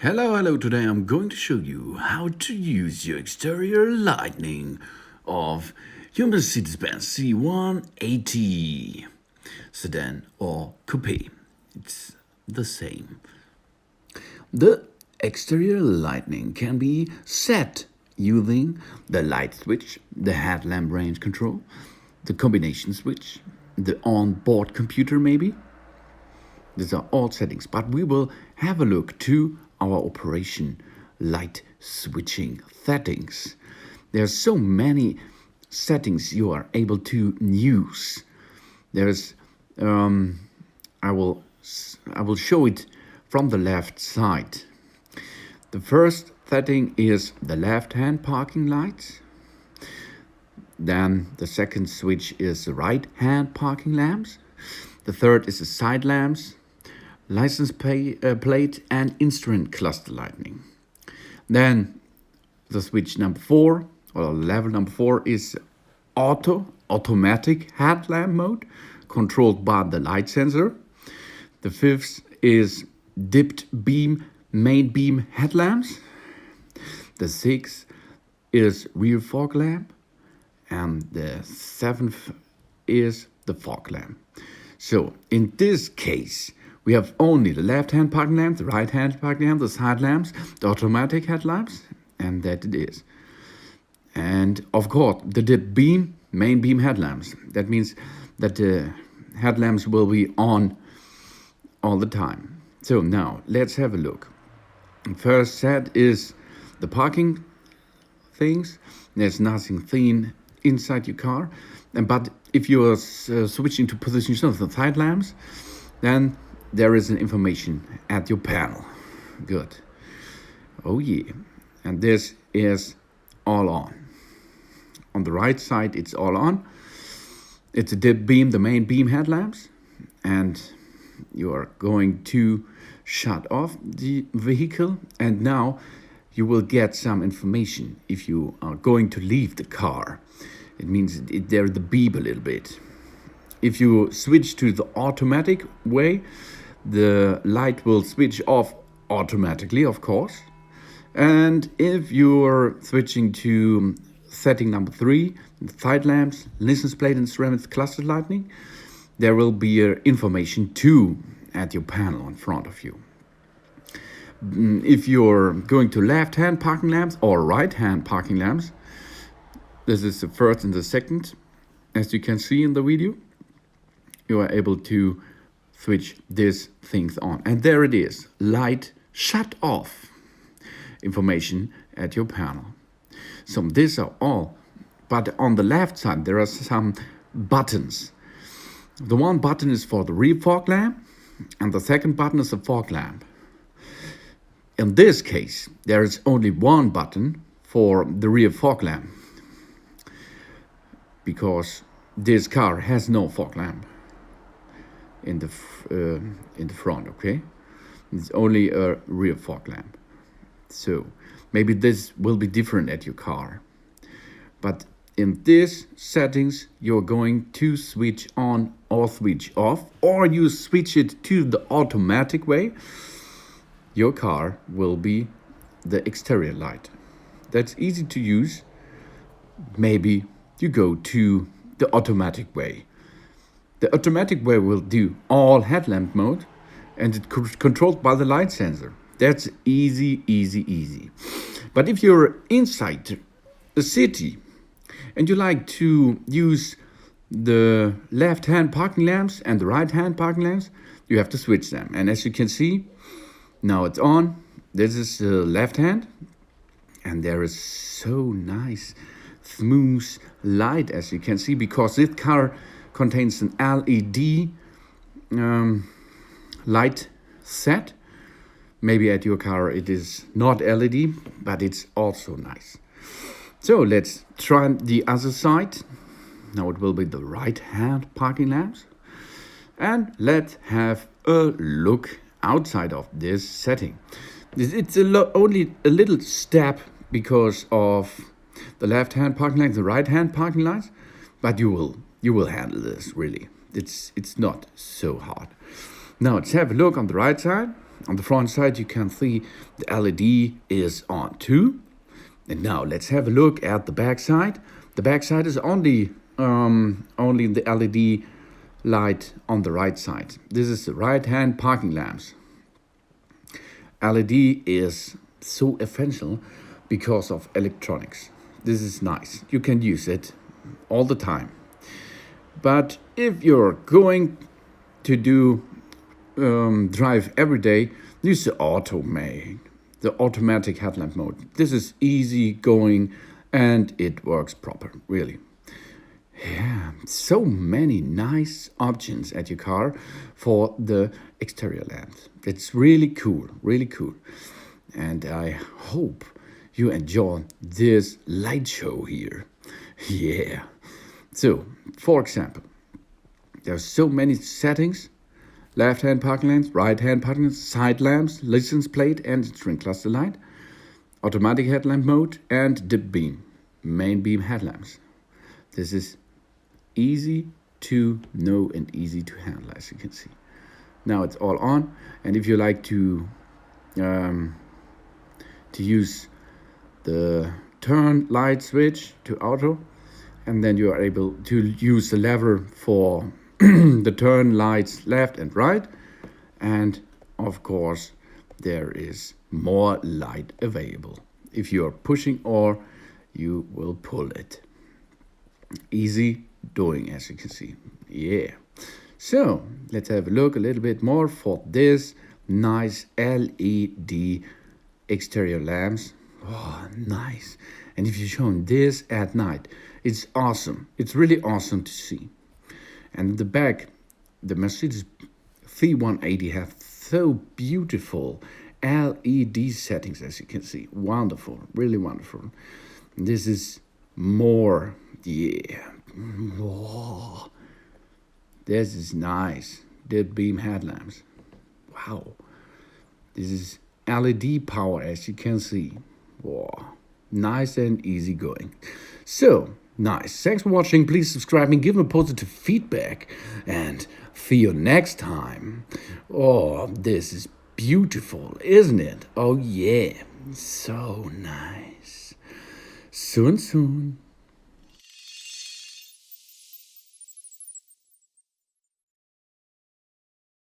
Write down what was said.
Hello, today I'm going to show you how to use your exterior lighting of your Mercedes-Benz C180 Sedan or Coupe. It's the same. The exterior lighting can be set using the light switch, the headlamp range control, the combination switch, the on-board computer maybe. These are all settings, but we will have a look to our operation light switching settings. There are so many settings you are able to use. There's I will show it from the left side. The first setting is the left-hand parking lights. Then the second switch is the right-hand parking lamps. The third is the side lamps, license plate and instrument cluster lighting. Then the switch number 4 or level number 4 is automatic headlamp mode controlled by the light sensor. The fifth is dipped beam main beam headlamps. The sixth is rear fog lamp, and the seventh is the fog lamp. So in this case we have only the left-hand parking lamp, the right-hand parking lamp, the side lamps, the automatic headlamps, and that it is. And of course, the dip beam, main beam headlamps. That means that the headlamps will be on all the time. So now, let's have a look. First set is the parking things. There's nothing thin inside your car. But if you are switching to position of the side lamps, then there is an information at your panel. Good. Oh yeah. And this is all on. On the right side, it's all on. It's a dip beam, the main beam headlamps. And you are going to shut off the vehicle. And now you will get some information if you are going to leave the car. It means there's the beep a little bit. If you switch to the automatic way, the light will switch off automatically, of course. And if you're switching to setting number 3, side lamps, license plate and ceramic cluster lighting, there will be information too at your panel in front of you. If you're going to left-hand parking lamps or right-hand parking lamps, this is the first and the second. As you can see in the video, you are able to switch these things on. And there it is, light shut off information at your panel. So these are all. But on the left side, there are some buttons. The one button is for the rear fog lamp, and the second button is the fog lamp. In this case, there is only one button for the rear fog lamp, because this car has no fog lamp in the front, okay? It's only a rear fog lamp. So maybe this will be different at your car. But in these settings, you're going to switch on or switch off, or you switch it to the automatic way. Your car will be the exterior light. That's easy to use. Maybe you go to the automatic way. The automatic way will do all headlamp mode, and it's controlled by the light sensor. That's easy. But if you're inside the city and you like to use the left-hand parking lamps and the right-hand parking lamps, you have to switch them. And as you can see, now it's on. This is the left hand, and there is so nice smooth light, as you can see, because this car contains an LED light set. Maybe at your car it is not LED, but it's also nice. So let's try the other side. Now it will be the right hand parking lamps. And let's have a look outside of this setting. It's only a little step because of the left hand parking lights, the right hand parking lights, but you will handle this really. It's not so hard. Now let's have a look on the right side. On the front side, you can see the LED is on too. And now let's have a look at the back side. The back side is only the LED light on the right side. This is the right-hand parking lamps. LED is so essential because of electronics. This is nice. You can use it all the time. But if you're going to drive every day, use the automatic headlamp mode. This is easy going and it works proper, really. Yeah, so many nice options at your car for the exterior lamps. It's really cool, really cool. And I hope you enjoy this light show here. Yeah. So, for example, there's so many settings. Left-hand parking lamps, right-hand parking lamps, side lamps, license plate and string cluster light, automatic headlamp mode, and dip beam, main beam headlamps. This is easy to know and easy to handle, as you can see. Now it's all on, and if you like to use the turn light switch to auto, and then you are able to use the lever for the turn lights left and right, and of course there is more light available if you are pushing or you will pull it. Easy doing, as you can see. Yeah. So let's have a look a little bit more for this nice LED exterior lamps. Oh, nice. And if you're showing this at night, it's awesome. It's really awesome to see. And the back, the Mercedes C180 have so beautiful LED settings, as you can see. Wonderful, really wonderful. This is more, yeah. Whoa. This is nice. Dip beam headlamps. Wow. This is LED power, as you can see. Wow. Nice and easy going. So, nice. Thanks for watching. Please subscribe and give me positive feedback. And see you next time. Oh, this is beautiful, isn't it? Oh, yeah. So nice. Soon.